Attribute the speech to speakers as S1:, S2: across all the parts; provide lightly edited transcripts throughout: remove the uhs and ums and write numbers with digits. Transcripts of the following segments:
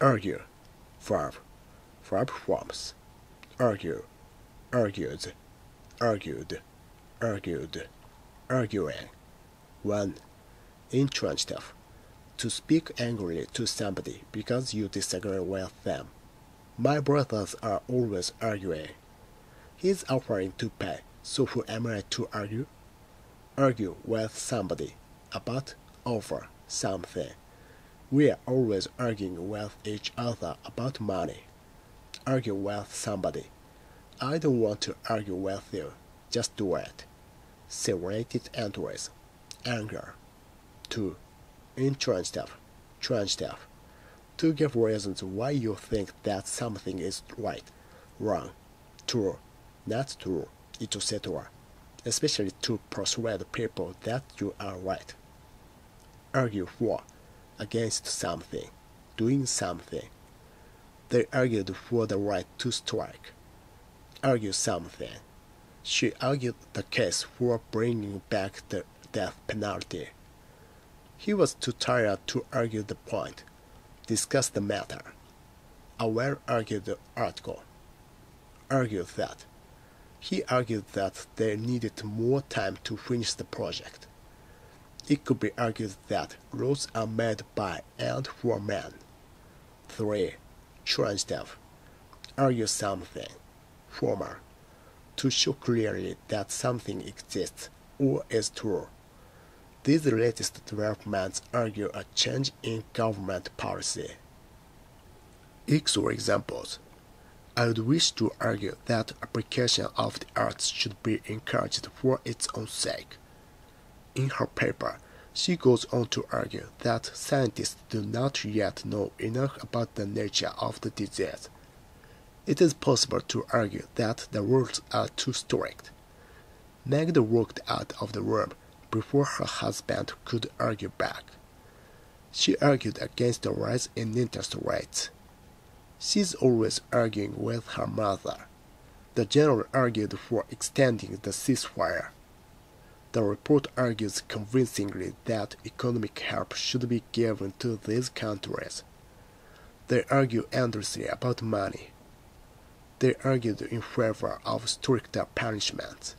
S1: Argue, verb, verb forms. Argue, argued, argued, argued, arguing. 1. Intransitive. To speak angrily to somebody because you disagree with them. My brothers are always arguing. He's offering to pay, so who am I to argue? Argue with somebody about over something. We are always arguing with each other about money. Argue with somebody. I don't want to argue with you. Just do it. Separated entries. Anger. 2. Intransitive. Transitive. To give reasons why you think that something is right, wrong, true, not true, etc. Especially to persuade people that you are right. Argue for, against something, doing something. They argued for the right to strike. Argue something. She argued the case for bringing back the death penalty. He was too tired to argue the point, discuss the matter. Aware argued the article. Argued that. He argued that they needed more time to finish the project. It could be argued that rules are made by and for men. 3. Transitive. Argue something. Former. To show clearly that something exists or is true. These latest developments argue a change in government policy. Examples. I would wish to argue that application of the arts should be encouraged for its own sake. In her paper, she goes on to argue that scientists do not yet know enough about the nature of the disease. It is possible to argue that the rules are too strict. Magda walked out of the room before her husband could argue back. She argued against the rise in interest rates. She's always arguing with her mother. The general argued for extending the ceasefire. The report argues convincingly that economic help should be given to these countries. They argue endlessly about money. They argued in favor of stricter punishments.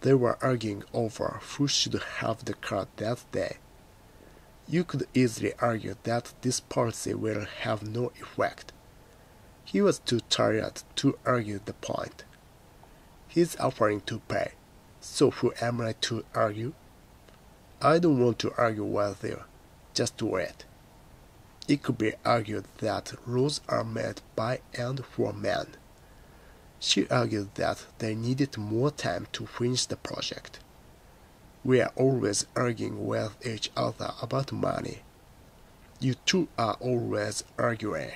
S1: They were arguing over who should have the car that day. You could easily argue that this policy will have no effect. He was too tired to argue the point. He's offering to pay, so who am I to argue? I don't want to argue with you, just do it. It could be argued that rules are made by and for men. She argued that they needed more time to finish the project. We are always arguing with each other about money. You two are always arguing.